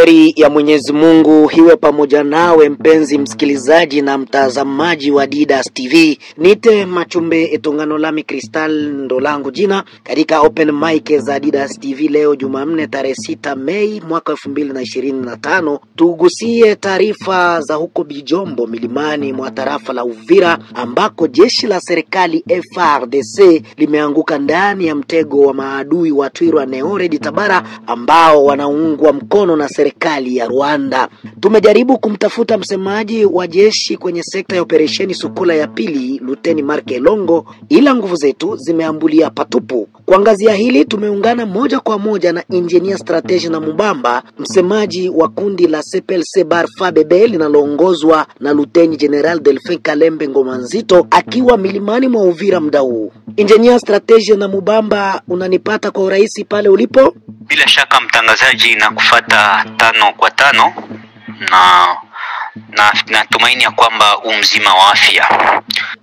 Heri ya Mwenyezi Mungu hiwe pamoja nawe mpenzi msikilizaji na mtazamaji wa Didas TV. Nite Machumbe Etongano Lami Kristal ndo langu jina katika open mic za Didas TV leo Jumanne tarehe 6 Mei mwaka 2025. Tugusie taarifa za huko Bijombo milimani mwa tarafa la Uvira ambako jeshi la serikali FARDC limeanguka ndani ya mtego wa maadui wa Twirwaneho Red Tabara ambao wanaungwa mkono na serikali ya Rwanda. Tumejaribu kumtafuta msemaji wa jeshi kwenye sekta ya operesheni Sukula ya pili, Luteni Mark Elongo, ila nguvu zetu zimeambulia patupu. Kuangazia hili tumeungana moja kwa moja na engineer strategy na Mubamba, msemaji wa kundi la CPLC Bar FABB linaloongozwa na Luteni General Delphin Kalembe Ngomanzito akiwa milimani mwa Uvira muda huu. Engineer strategy na Mubamba, unanipata kwa urahisi pale ulipo? Bila shaka mtangazaji, na kufata 5 kwa 5 na natumaini ya kwamba umzima wa afya.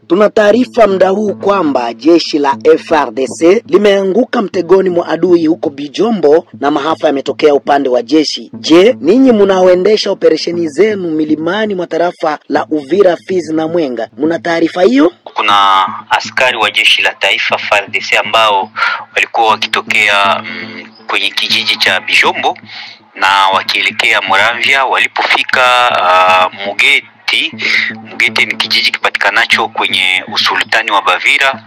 Tuna taarifa muda huu kwamba jeshi la FARDC limeanguka mtegoni mwa adui huko Bijombo na maafa yametokea upande wa jeshi. Je, ninyi mnaoendesha operesheni zenu milimani mwa tarafa la Uvira, Fizi na Mwenga, mna taarifa hiyo? Kuna askari wa jeshi la taifa FARDC ambao walikuwa wakitokea kwenye kijiji cha Bijombo na wakielekea Muramvya. Walipofika Mugete ni kijiji kipatikanacho kwenye usultani wa Bavira,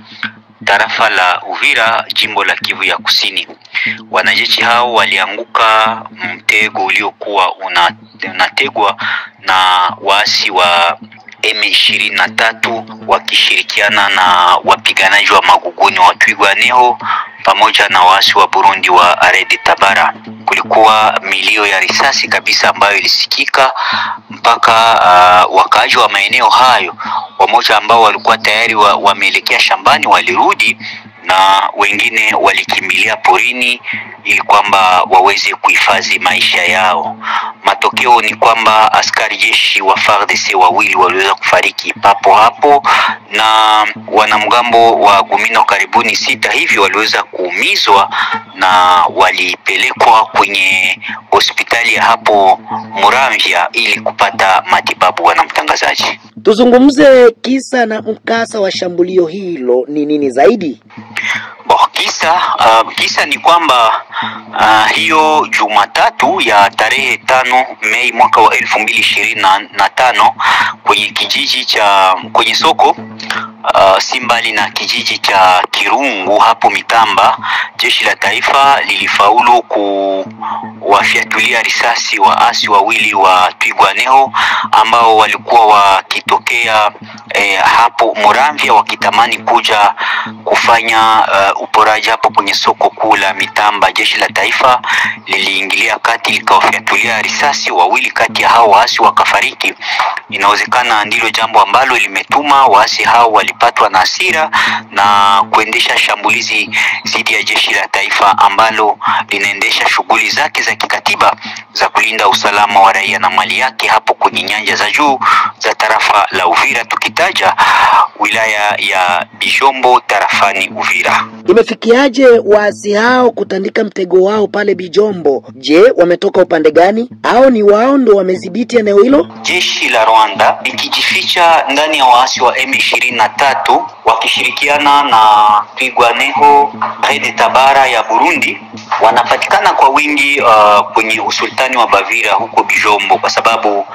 tarafa la Uvira, jimbo la Kivu ya Kusini. Wanajeshi hao walianguka mtego uliokuwa unategwa na waasi wa M23 wakishirikiana na wapiganaji wa Maguguni wa Twirwaneho pamoja na waasi wa Burundi wa Red Tabara. Kulikuwa milio ya risasi kabisa ambayo ilisikika mpaka wakaaji wa maeneo hayo, wamoja ambao walikuwa tayari wameelekea shambani walirudi na wengine walikimbilia porini ili kwamba waweze kuhifadhi maisha yao. Matokeo ni kwamba askari jeshi wa FARDC wawili waliweza kufariki papo hapo na wanamgambo wa Gumino karibuni 6 hivi waliweza kuumizwa na walipelekwa kwenye hospitali ya hapo Muramvya ili kupata matibabu. Wanamtangazaji, tuzungumze kisa na mkasa wa shambulio hilo ni nini zaidi? Kisa ni kwamba hiyo Jumatatu ya tarehe 5 Mei mwaka wa 2025 kwenye kijiji cha kwenye soko simbali na kijiji cha Kirungu hapo Mitamba, jeshi la taifa lilifaulu kuwafyatulia risasi waasi wawili wa Twirwaneho ambao walikuwa wakitokea hapo Muramvya wakitamani kuja kufanya uporaji hapo kwenye soko kuu la Mitamba. Jeshi la taifa liliingilia kati likawafyatulia risasi, wawili kati ya hao waasi wakafariki. Inawezekana ndilo jambo ambalo limetuma waasi hao walipatwa na hasira na kuendesha shambulizi dhidi ya jeshi la taifa ambalo linaendesha shughuli zake za kikatiba za kulinda usalama wa raia na mali yake hapo kwenye nyanja za juu za tarafa la Uvira, tukitaja wilaya ya Bijombo tarafani Uvira. Imefikiaje waasi hao kutandika mtego wao pale Bijombo? Je, wametoka upande gani au ni wao ndo wamedhibiti eneo hilo? Jeshi la Rwanda likijificha ndani ya waasi wa M23 wakishirikiana na Twirwaneho Red Tabara ya Burundi wanapatikana kwa wingi kwenye usultani wa Bavira huko Bijombo, kwa sababu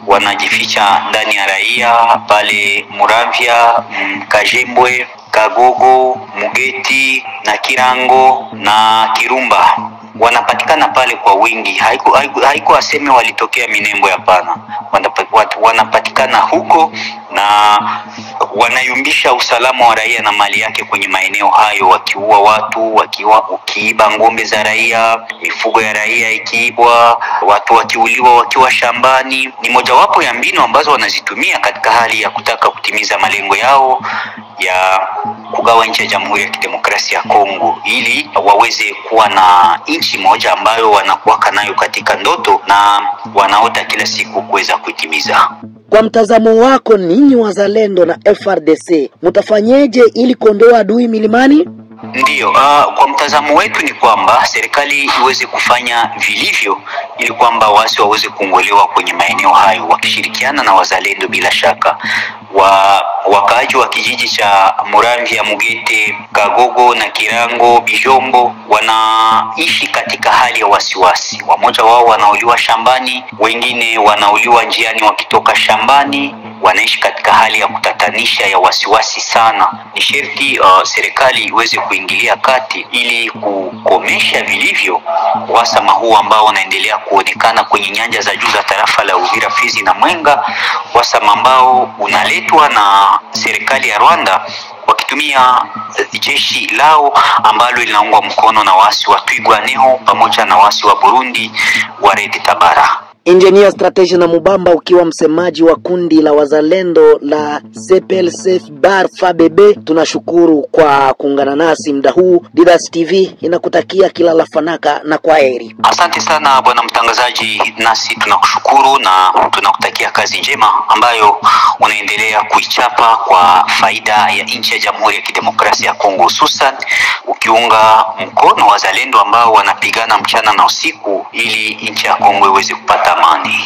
wanajificha ndani ya raia pale Muramvya, Kajembwe, Kagogo, Mugeti na Kirango na Kirumba. Wanapatikana pale kwa wingi. Haiko aseme walitokea Minembo, hapana. Wanapatikana huko na wanayumbisha usalama wa raia na mali yake kwenye maeneo hayo, wakiua watu, ukiiba ngombe za raia, mifugo ya raia ikiibwa, watu wakiuliwa wakiwa shambani. Ni mojawapo ya mbinu ambazo wanazitumia katika hali ya kutaka kutimiza malengo yao ya kugawa nchi ya Jamhuri ya Kidemokrasia ya Kongo ili waweze kuwa na nchi moja ambayo wanakuwa nayo katika ndoto na wanaota kila siku kuweza kuitimiza. Kwa mtazamo wako, ninyi wazalendo na FARDC mtafanyeje ili kuondoa adui milimani? Ndiyo, kwa mtazamo wetu ni kwamba serikali iweze kufanya vilivyo ili kwamba waasi waweze kuongolewa kwenye maeneo hayo wakishirikiana na wazalendo. Bila shaka wakaaji wa kijiji cha Muramvya, Mugete, Kagogo na Kirango, Bijombo wanaishi katika hali ya wasiwasi. Wamoja wao wanauliwa shambani, wengine wanauliwa njiani wakitoka shambani. Wanaishi katika hali ya kutatanisha ya wasiwasi sana. Ni sharti serikali iweze kuingilia kati ili kukomesha vilivyo uhasama huu ambao unaendelea kuonekana kwenye nyanja za juu za tarafa la Uvira, Fizi na Mwenga, uhasama ambao unaletwa na serikali ya Rwanda wakitumia jeshi lao ambalo linaungwa mkono na waasi wa Twirwaneho pamoja na waasi wa Burundi wa Red Tabara. Engineer Strategy na Mubamba, ukiwa msemaji wa kundi la wazalendo la CPLC Bar FABB, tunashukuru kwa kuungana nasi muda huu. Didas TV inakutakia kila la fanaka na kwaheri. Asante sana bwana mtangazaji, nasi tunakushukuru na tunakutakia kazi njema ambayo unaendelea kuichapa kwa faida ya nchi ya Jamhuri ya Kidemokrasia ya Kongo, hususan ukiunga mkono wazalendo ambao wanapigana mchana na usiku ili nchi ya Kongo iweze kupata amani.